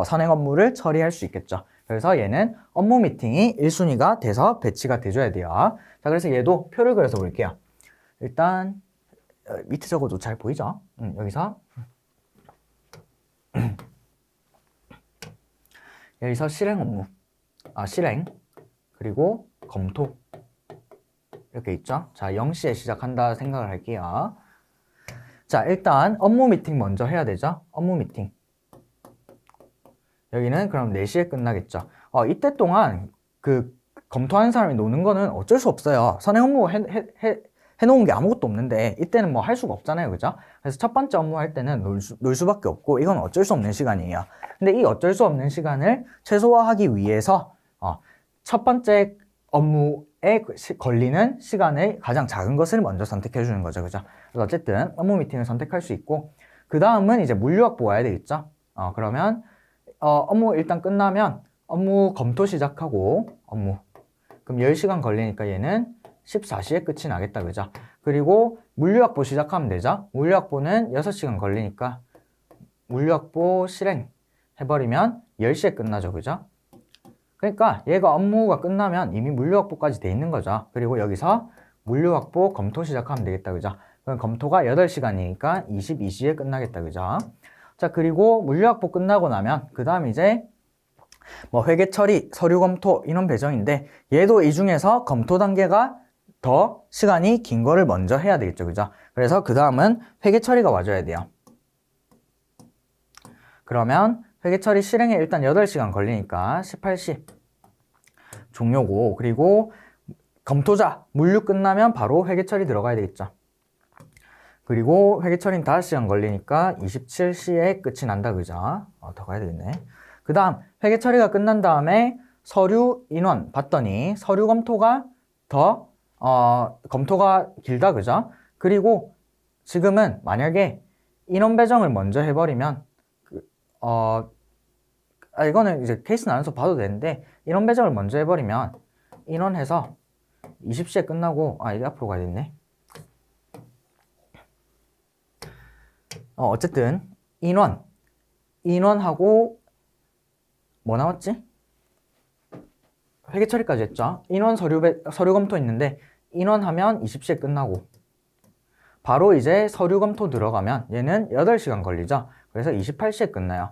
S1: 선행 업무를 처리할 수 있겠죠. 그래서 얘는 업무 미팅이 1순위가 돼서 배치가 돼줘야 돼요. 자, 그래서 얘도 표를 그려서 볼게요. 일단 밑에 적어도 잘 보이죠? 여기서 여기서 실행 업무, 실행, 그리고 검토 이렇게 있죠? 자, 0시에 시작한다 생각을 할게요. 자, 일단 업무 미팅 먼저 해야 되죠? 업무 미팅. 여기는 그럼 4시에 끝나겠죠? 이때 동안 그 검토하는 사람이 노는 거는 어쩔 수 없어요. 선행 업무 해놓은 게 아무것도 없는데 이때는 뭐 할 수가 없잖아요. 그죠? 그래서 첫 번째 업무 할 때는 놀 수밖에 없고 이건 어쩔 수 없는 시간이에요. 근데 이 어쩔 수 없는 시간을 최소화하기 위해서 첫 번째 업무에 걸리는 시간의 가장 작은 것을 먼저 선택해 주는 거죠. 그죠? 그래서 어쨌든 업무 미팅을 선택할 수 있고, 그 다음은 이제 물류 확보 와야 되겠죠? 그러면 업무 일단 끝나면 업무 검토 시작하고 업무. 그럼 10시간 걸리니까 얘는 14시에 끝이 나겠다. 그죠? 그리고 물류 확보 시작하면 되죠? 물류 확보는 6시간 걸리니까 물류 확보 실행 해버리면 10시에 끝나죠. 그죠? 그러니까 얘가 업무가 끝나면 이미 물류 확보까지 돼 있는 거죠. 그리고 여기서 물류 확보 검토 시작하면 되겠다. 그죠? 그럼 검토가 8시간이니까 22시에 끝나겠다. 그죠? 자, 그리고 물류 확보 끝나고 나면 그 다음 이제 뭐 회계 처리, 서류 검토, 인원 배정인데 얘도 이 중에서 검토 단계가 더 시간이 긴 거를 먼저 해야 되겠죠. 그죠? 그래서 그 다음은 회계 처리가 와줘야 돼요. 그러면 회계 처리 실행에 일단 8시간 걸리니까 18시 종료고, 그리고 검토자 물류 끝나면 바로 회계 처리 들어가야 되겠죠. 그리고 회계 처리는 5시간 걸리니까 27시에 끝이 난다. 그죠? 더 가야 되겠네. 그 다음 회계 처리가 끝난 다음에 서류 인원 봤더니 서류 검토가 더 검토가 길다. 그죠? 그리고 지금은 만약에 인원 배정을 먼저 해버리면 이거는 이제 케이스 나눠서 봐도 되는데, 인원 배정을 먼저 해버리면 인원해서 20시에 끝나고 이게 앞으로 가야 되네. 어쨌든 인원하고 뭐 나왔지? 회계 처리까지 했죠. 인원 서류 검토 있는데 인원하면 20시에 끝나고 바로 이제 서류 검토 들어가면 얘는 8시간 걸리죠. 그래서 28시에 끝나요.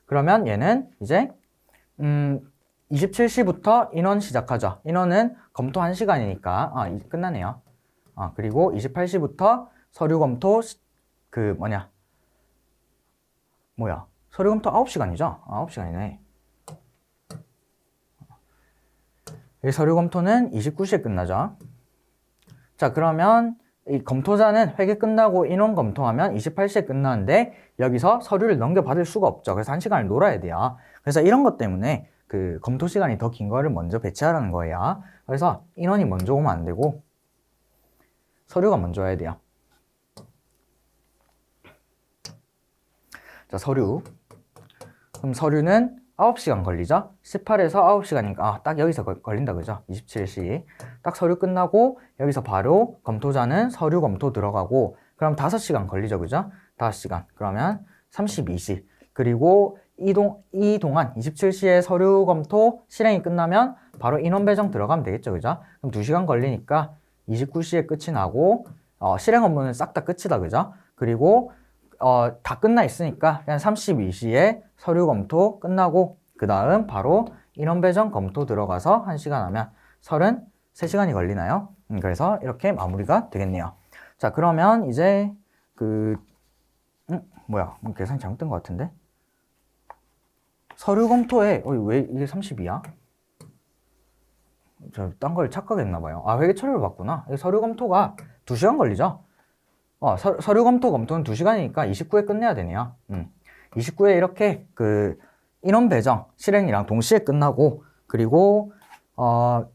S1: 그러면 얘는 이제 27시부터 인원 시작하죠. 인원은 검토 1시간이니까 이제 끝나네요. 그리고 28시부터 서류 검토 서류 검토 9시간이죠? 9시간이네. 서류 검토는 29시에 끝나죠. 자, 그러면 이 검토자는 회계 끝나고 인원 검토하면 28시에 끝나는데 여기서 서류를 넘겨받을 수가 없죠. 그래서 1시간을 놀아야 돼요. 그래서 이런 것 때문에 그 검토 시간이 더 긴 거를 먼저 배치하라는 거예요. 그래서 인원이 먼저 오면 안 되고 서류가 먼저 와야 돼요. 자, 서류. 그럼 서류는 9시간 걸리죠? 18에서 9시간이니까 딱 여기서 걸린다 그죠? 27시. 딱 서류 끝나고 여기서 바로 검토자는 서류 검토 들어가고 그럼 5시간 걸리죠 그죠? 5시간. 그러면 32시. 그리고 이 동안 27시에 서류 검토 실행이 끝나면 바로 인원 배정 들어가면 되겠죠 그죠? 그럼 2시간 걸리니까 29시에 끝이 나고 실행 업무는 싹 다 끝이다 그죠? 그리고 다 끝나 있으니까 그냥 32시에 서류 검토 끝나고 그 다음 바로 인원 배정 검토 들어가서 1시간 하면 33시간이 걸리나요? 그래서 이렇게 마무리가 되겠네요. 자, 그러면 이제 계산이 잘못된 것 같은데? 서류 검토에 왜 이게 30이야? 저 딴 걸 착각했나봐요. 회계 처리를 봤구나. 서류 검토가 2시간 걸리죠? 서류 검토는 2시간이니까 29에 끝내야 되네요. 29에 이렇게 인원 배정 실행이랑 동시에 끝나고 그리고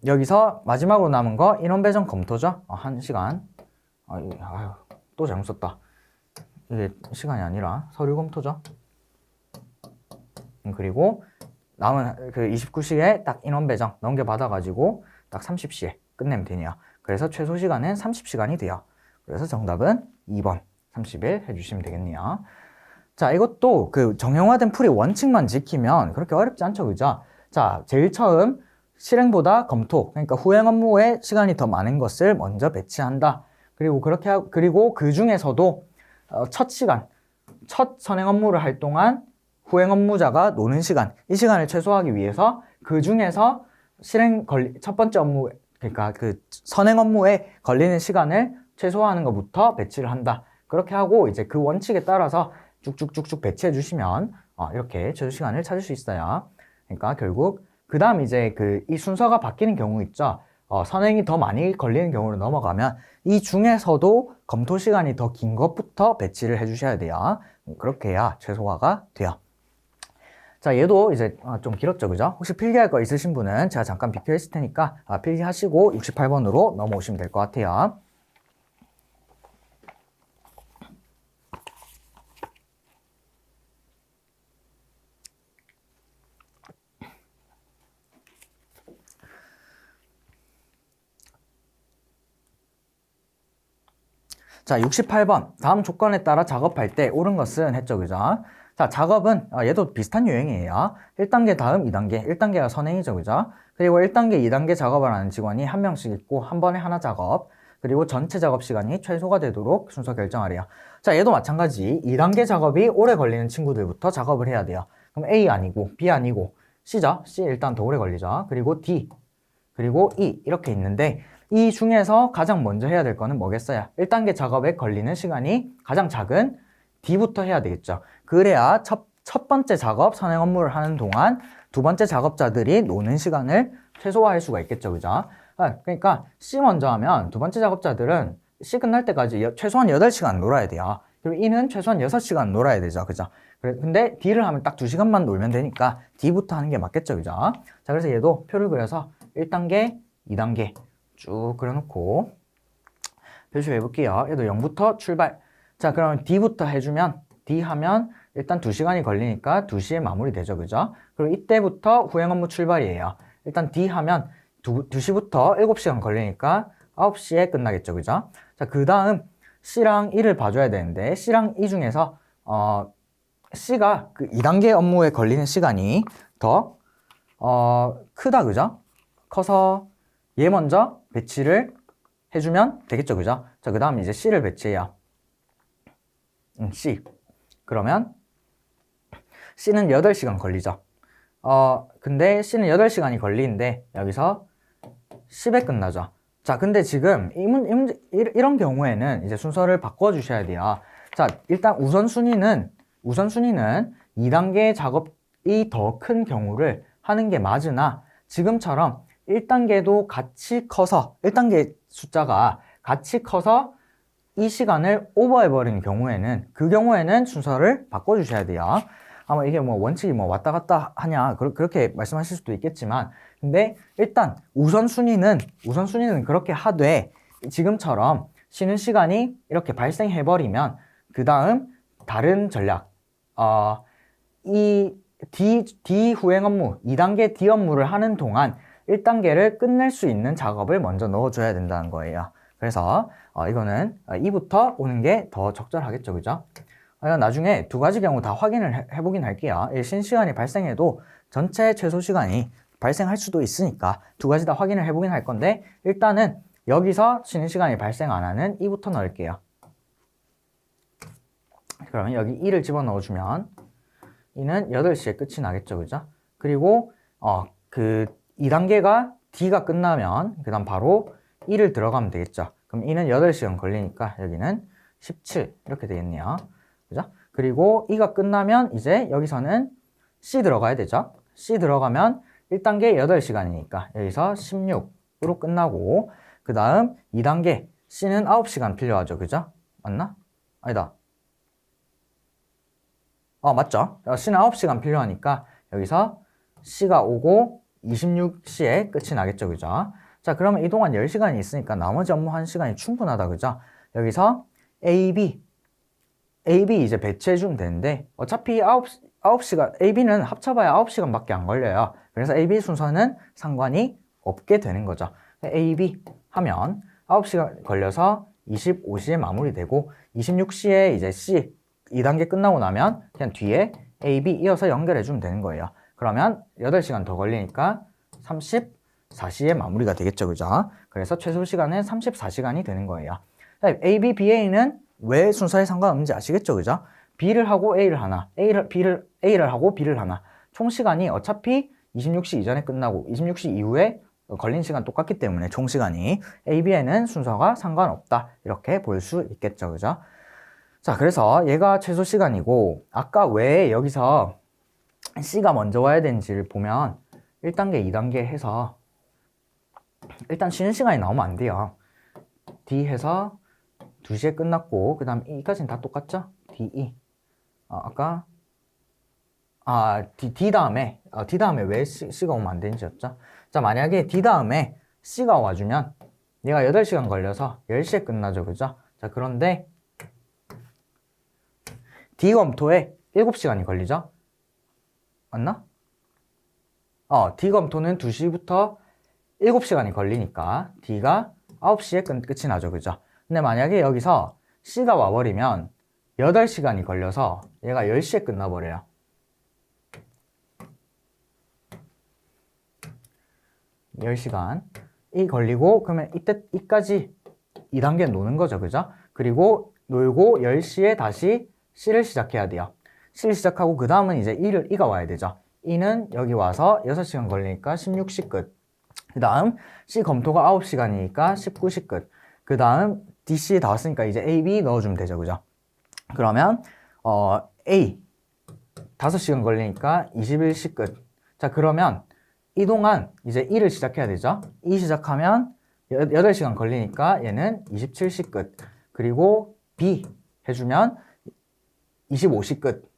S1: 여기서 마지막으로 남은 거 인원 배정 검토죠. 1시간. 또 잘못 썼다. 이게 시간이 아니라 서류 검토죠. 그리고 남은 29시에 딱 인원 배정 넘겨받아가지고 딱 30시에 끝내면 되네요. 그래서 최소 시간은 30시간이 돼요. 그래서 정답은 2번 30일 해주시면 되겠네요. 자, 이것도 정형화된 풀이 원칙만 지키면 그렇게 어렵지 않죠, 그죠? 자, 제일 처음 실행보다 검토, 그러니까 후행 업무에 시간이 더 많은 것을 먼저 배치한다. 그리고 그 중에서도 첫 선행 업무를 할 동안 후행 업무자가 노는 시간, 이 시간을 최소화하기 위해서 그 중에서 첫 번째 업무, 그러니까 선행 업무에 걸리는 시간을 최소화하는 것부터 배치를 한다. 그렇게 하고 이제 그 원칙에 따라서 쭉쭉쭉쭉 배치해 주시면 이렇게 최소 시간을 찾을 수 있어요. 그러니까 결국 그 다음 이제 이 순서가 바뀌는 경우 있죠. 선행이 더 많이 걸리는 경우로 넘어가면 이 중에서도 검토 시간이 더 긴 것부터 배치를 해 주셔야 돼요. 그렇게 해야 최소화가 돼요. 자, 얘도 이제 좀 길었죠, 그죠? 혹시 필기할 거 있으신 분은 제가 잠깐 비켜있을 테니까 필기하시고 68번으로 넘어오시면 될 것 같아요. 자, 68번. 다음 조건에 따라 작업할 때 옳은 것은 했죠, 그죠? 자, 작업은 얘도 비슷한 유형이에요. 1단계 다음 2단계. 1단계가 선행이죠, 그죠? 그리고 1단계, 2단계 작업을 하는 직원이 한 명씩 있고 한 번에 하나 작업. 그리고 전체 작업 시간이 최소가 되도록 순서 결정하래요. 자, 얘도 마찬가지. 2단계 작업이 오래 걸리는 친구들부터 작업을 해야 돼요. 그럼 A 아니고 B 아니고 C죠? C 일단 더 오래 걸리죠. 그리고 D, 그리고 E 이렇게 있는데 이 중에서 가장 먼저 해야 될 거는 뭐겠어요? 1단계 작업에 걸리는 시간이 가장 작은 D부터 해야 되겠죠. 그래야 첫 번째 작업, 선행 업무를 하는 동안 두 번째 작업자들이 노는 시간을 최소화할 수가 있겠죠. 그죠? 그러니까 C 먼저 하면 두 번째 작업자들은 C 끝날 때까지 최소한 8시간 놀아야 돼요. 그리고 E는 최소한 6시간 놀아야 되죠. 그죠? 근데 D를 하면 딱 2시간만 놀면 되니까 D부터 하는 게 맞겠죠. 그죠? 자, 그래서 얘도 표를 그려서 1단계, 2단계 쭉 그려놓고 표시를 해볼게요. 얘도 0부터 출발. 자, 그럼 D부터 해주면 D 하면 일단 2시간이 걸리니까 2시에 마무리되죠. 그죠? 그리고 이때부터 후행 업무 출발이에요. 일단 D 하면 2시부터 7시간 걸리니까 9시에 끝나겠죠. 그죠? 자, 그 다음 C랑 E를 봐줘야 되는데 C랑 E 중에서 C가 2단계 업무에 걸리는 시간이 더 크다. 그죠? 커서 얘 먼저 배치를 해주면 되겠죠. 그죠? 자, 그 다음 이제 C를 배치해요. C. 그러면 C는 8시간 걸리죠. 근데 C는 8시간이 걸리는데 여기서 10에 끝나죠. 자, 근데 지금 이런 경우에는 이제 순서를 바꿔주셔야 돼요. 자, 일단 우선순위는 2단계 작업이 더 큰 경우를 하는 게 맞으나 지금처럼 1단계도 같이 커서 1단계 숫자가 같이 커서 이 시간을 오버해버리는 경우에는 그 경우에는 순서를 바꿔주셔야 돼요. 아마 이게 뭐 원칙이 뭐 왔다 갔다 하냐 그렇게 말씀하실 수도 있겠지만 근데 일단 우선순위는 그렇게 하되 지금처럼 쉬는 시간이 이렇게 발생해버리면 그 다음 다른 전략 이 D 후행 업무 2단계 D 업무를 하는 동안 1단계를 끝낼 수 있는 작업을 먼저 넣어줘야 된다는 거예요. 그래서 이거는 2부터 오는 게 더 적절하겠죠, 그죠? 나중에 두 가지 경우 다 확인을 해보긴 할게요. 쉬는 시간이 발생해도 전체 최소 시간이 발생할 수도 있으니까 두 가지 다 확인을 해보긴 할 건데 일단은 여기서 쉬는 시간이 발생 안 하는 2부터 넣을게요. 그러면 여기 2를 집어넣어주면 2는 8시에 끝이 나겠죠, 그죠? 그리고 그 2단계가 D가 끝나면 그 다음 바로 2를 들어가면 되겠죠. 그럼 2는 8시간 걸리니까 여기는 17 이렇게 되겠네요. 그죠? 그리고 2가 끝나면 이제 여기서는 C 들어가야 되죠. C 들어가면 1단계 8시간이니까 여기서 16으로 끝나고 그 다음 2단계 C는 9시간 필요하죠. 그죠? 맞나? 아니다. 맞죠? C는 9시간 필요하니까 여기서 C가 오고 26시에 끝이 나겠죠. 그죠? 자, 그러면 이동안 10시간이 있으니까 나머지 업무 1시간이 충분하다. 그죠? 여기서 AB 이제 배치해주면 되는데 어차피 9시간 AB는 합쳐봐야 9시간밖에 안 걸려요. 그래서 AB 순서는 상관이 없게 되는 거죠. AB 하면 9시간 걸려서 25시에 마무리되고 26시에 이제 C 2단계 끝나고 나면 그냥 뒤에 AB 이어서 연결해주면 되는 거예요. 그러면 8시간 더 걸리니까 34시에 마무리가 되겠죠. 그죠? 그래서 최소 시간은 34시간이 되는 거예요. AB, BA는 왜 순서에 상관없는지 아시겠죠? 그죠? B를 하고 A를 하나, A를 하고 B를 하나. 총 시간이 어차피 26시 이전에 끝나고 26시 이후에 걸린 시간 똑같기 때문에 총 시간이 A, B에는 순서가 상관없다. 이렇게 볼 수 있겠죠. 그죠? 자, 그래서 얘가 최소 시간이고 아까 왜 여기서 C가 먼저 와야 되는지를 보면 1단계, 2단계 해서 일단 쉬는 시간이 나오면 안 돼요. D 해서 2시에 끝났고 그 다음 E까지는 다 똑같죠? D, E 아까 D 다음에 왜 C가 오면 안 되는지였죠? 자, 만약에 D 다음에 C가 와주면 얘가 8시간 걸려서 10시에 끝나죠. 그죠? 자, 그런데 D 검토에 7시간이 걸리죠? 맞나? D 검토는 2시부터 7시간이 걸리니까 D가 9시에 끝이 나죠. 그죠? 근데 만약에 여기서 C가 와버리면 8시간이 걸려서 얘가 10시에 끝나버려요. 이 걸리고 그러면 이까지 2단계 노는 거죠. 그죠? 그리고 놀고 10시에 다시 C를 시작해야 돼요. C를 시작하고 그 다음은 이제 E가 와야 되죠. E는 여기 와서 6시간 걸리니까 16시 끝. 그 다음 C 검토가 9시간이니까 19시 끝. 그 다음 DC 다 왔으니까 이제 A, B 넣어주면 되죠. 그죠? 그러면 A 5시간 걸리니까 21시 끝. 자, 그러면 이 동안 이제 E를 시작해야 되죠. E 시작하면 8시간 걸리니까 얘는 27시 끝. 그리고 B 해주면 25시 끝.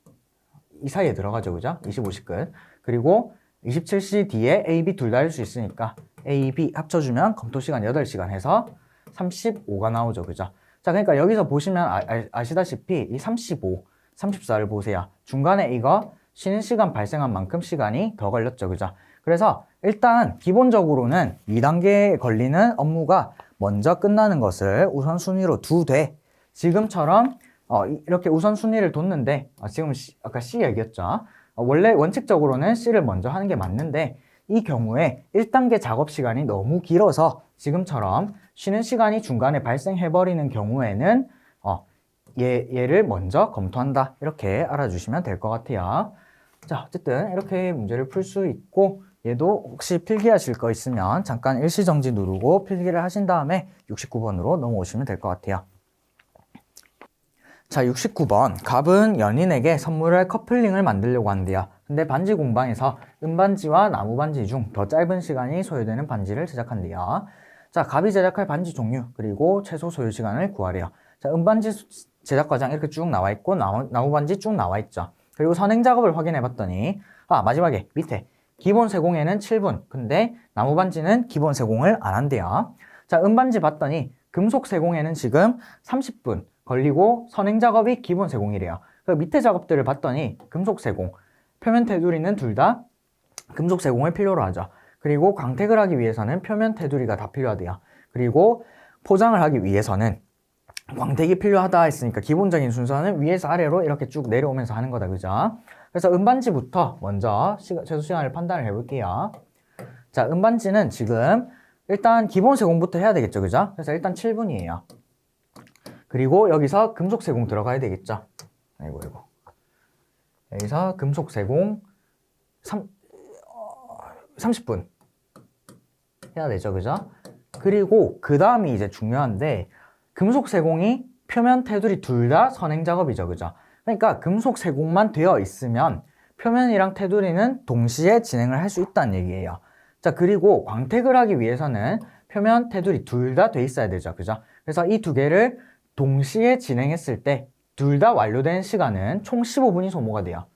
S1: 이 사이에 들어가죠. 그죠? 25시 끝. 그리고 27시 뒤에 A, B 둘 다 할 수 있으니까 A, B 합쳐주면 검토시간 8시간 해서 35가 나오죠. 그죠? 자, 그러니까 여기서 보시면 아시다시피 이 35, 34를 보세요. 중간에 이거 쉬는 시간 발생한 만큼 시간이 더 걸렸죠. 그죠? 그래서 일단 기본적으로는 2단계에 걸리는 업무가 먼저 끝나는 것을 우선순위로 두되 지금처럼 이렇게 우선순위를 뒀는데 지금 아까 C 얘기했죠. 원래 원칙적으로는 C를 먼저 하는 게 맞는데 이 경우에 1단계 작업 시간이 너무 길어서 지금처럼 쉬는 시간이 중간에 발생해버리는 경우에는 얘를 먼저 검토한다. 이렇게 알아주시면 될 것 같아요. 자, 어쨌든 이렇게 문제를 풀 수 있고, 얘도 혹시 필기하실 거 있으면 잠깐 일시정지 누르고 필기를 하신 다음에 69번으로 넘어오시면 될 것 같아요. 자, 69번. 갑은 연인에게 선물할 커플링을 만들려고 한대요. 근데 반지 공방에서 은반지와 나무반지 중 더 짧은 시간이 소요되는 반지를 제작한대요. 자, 갑이 제작할 반지 종류, 그리고 최소 소요 시간을 구하래요. 자, 은반지 제작 과정 이렇게 쭉 나와 있고, 나무반지 쭉 나와 있죠. 그리고 선행 작업을 확인해 봤더니, 마지막에 밑에 기본 세공에는 7분, 근데 나무반지는 기본 세공을 안 한대요. 자, 은반지 봤더니 금속 세공에는 지금 30분 걸리고 선행 작업이 기본 세공이래요. 그 밑에 작업들을 봤더니 금속 세공, 표면 테두리는 둘 다 금속 세공을 필요로 하죠. 그리고 광택을 하기 위해서는 표면 테두리가 다 필요하대요. 그리고 포장을 하기 위해서는 광택이 필요하다 했으니까 기본적인 순서는 위에서 아래로 이렇게 쭉 내려오면서 하는 거다, 그죠? 그래서 은반지부터 먼저 최소 시간을 판단을 해볼게요. 자, 은반지는 지금 일단 기본 세공부터 해야 되겠죠, 그죠? 그래서 일단 7분이에요. 그리고 여기서 금속 세공 들어가야 되겠죠? 아이고. 여기서 금속 세공 30분 해야 되죠, 그죠? 그리고 그 다음이 이제 중요한데, 금속 세공이 표면 테두리 둘 다 선행 작업이죠, 그죠? 그러니까 금속 세공만 되어 있으면 표면이랑 테두리는 동시에 진행을 할 수 있다는 얘기예요. 자, 그리고 광택을 하기 위해서는 표면 테두리 둘 다 돼 있어야 되죠, 그죠? 그래서 이 두 개를 동시에 진행했을 때 둘 다 완료된 시간은 총 15분이 소모가 돼요.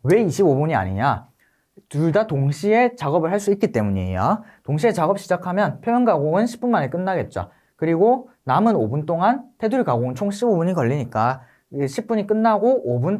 S1: 왜 25분이 아니냐? 둘 다 동시에 작업을 할 수 있기 때문이에요. 동시에 작업 시작하면 표면 가공은 10분 만에 끝나겠죠. 그리고 남은 5분 동안 테두리 가공은 총 15분이 걸리니까 10분이 끝나고 5분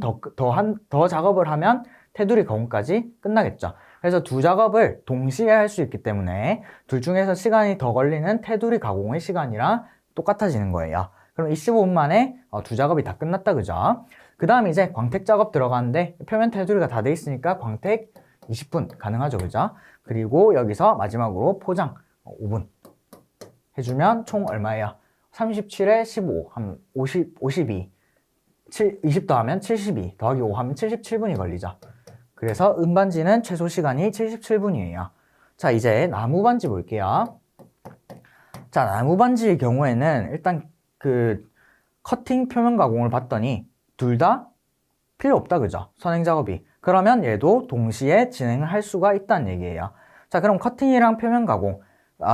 S1: 더 작업을 하면 테두리 가공까지 끝나겠죠. 그래서 두 작업을 동시에 할 수 있기 때문에 둘 중에서 시간이 더 걸리는 테두리 가공의 시간이랑 똑같아지는 거예요. 그럼 이 15분 만에 두 작업이 다 끝났다, 그죠? 그 다음 이제 광택 작업 들어가는데 표면 테두리가 다 돼 있으니까 광택 20분 가능하죠, 그죠? 그리고 여기서 마지막으로 포장 5분 해주면 총 얼마예요? 37에 15, 한 52. 20 더하면 72, 더하기 5 하면 77분이 걸리죠. 그래서 은반지는 최소 시간이 77분이에요. 자, 이제 나무반지 볼게요. 자, 나무반지의 경우에는 일단 그 커팅 표면 가공을 봤더니 둘 다 필요 없다, 그죠? 선행 작업이. 그러면 얘도 동시에 진행을 할 수가 있다는 얘기예요. 자, 그럼 커팅이랑 표면 가공.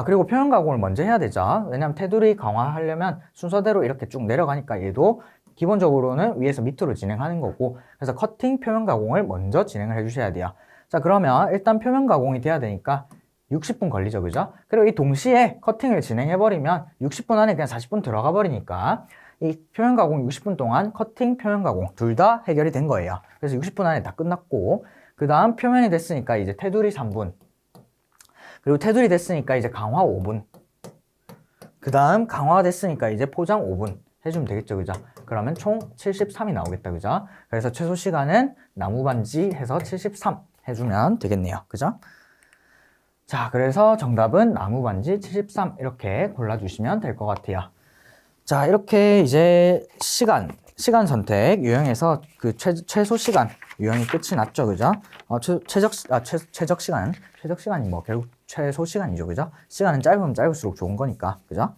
S1: 그리고 표면 가공을 먼저 해야 되죠. 왜냐면 테두리 강화하려면 순서대로 이렇게 쭉 내려가니까 얘도 기본적으로는 위에서 밑으로 진행하는 거고, 그래서 커팅 표면 가공을 먼저 진행을 해주셔야 돼요. 자, 그러면 일단 표면 가공이 돼야 되니까 60분 걸리죠, 그죠? 그리고 이 동시에 커팅을 진행해버리면 60분 안에 그냥 40분 들어가 버리니까 이 표면 가공 60분 동안 커팅, 표면 가공 둘 다 해결이 된 거예요. 그래서 60분 안에 다 끝났고, 그 다음 표면이 됐으니까 이제 테두리 3분, 그리고 테두리 됐으니까 이제 강화 5분, 그 다음 강화가 됐으니까 이제 포장 5분 해주면 되겠죠, 그죠? 그러면 총 73이 나오겠다, 그죠? 그래서 최소 시간은 나무반지 해서 73 해주면 되겠네요, 그죠? 자, 그래서 정답은 나무반지 73 이렇게 골라주시면 될 것 같아요. 자, 이렇게 이제 시간 선택 유형에서 그 최소 시간 유형이 끝이 났죠, 그죠? 최적 시간이 뭐 결국 최소 시간이죠, 그죠? 시간은 짧으면 짧을수록 좋은 거니까, 그죠?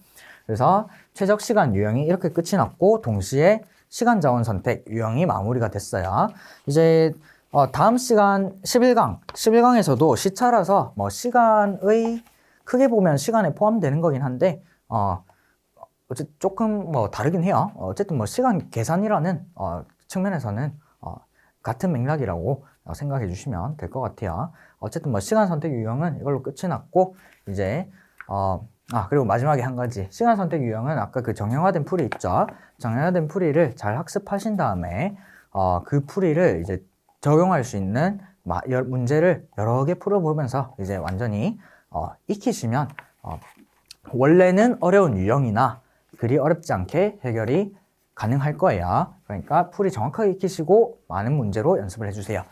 S1: 그래서 최적 시간 유형이 이렇게 끝이 났고, 동시에 시간 자원 선택 유형이 마무리가 됐어요. 이제 다음 시간 11강에서도 시차라서 뭐 시간의 크게 보면 시간에 포함되는 거긴 한데 어쨌든 조금 뭐 다르긴 해요. 어쨌든 뭐 시간 계산이라는 측면에서는 같은 맥락이라고 생각해 주시면 될 것 같아요. 어쨌든 뭐 시간 선택 유형은 이걸로 끝이 났고, 이제 그리고 마지막에 한 가지, 시간 선택 유형은 아까 그 정형화된 풀이 있죠. 정형화된 풀이를 잘 학습하신 다음에 그 풀이를 이제 적용할 수 있는 문제를 여러 개 풀어보면서 이제 완전히 익히시면 원래는 어려운 유형이나 그리 어렵지 않게 해결이 가능할 거예요. 그러니까 풀이 정확하게 익히시고 많은 문제로 연습을 해주세요.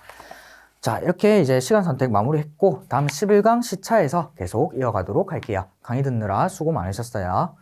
S1: 자, 이렇게 이제 시간 선택 마무리했고 다음 11강 시차에서 계속 이어가도록 할게요. 강의 듣느라 수고 많으셨어요.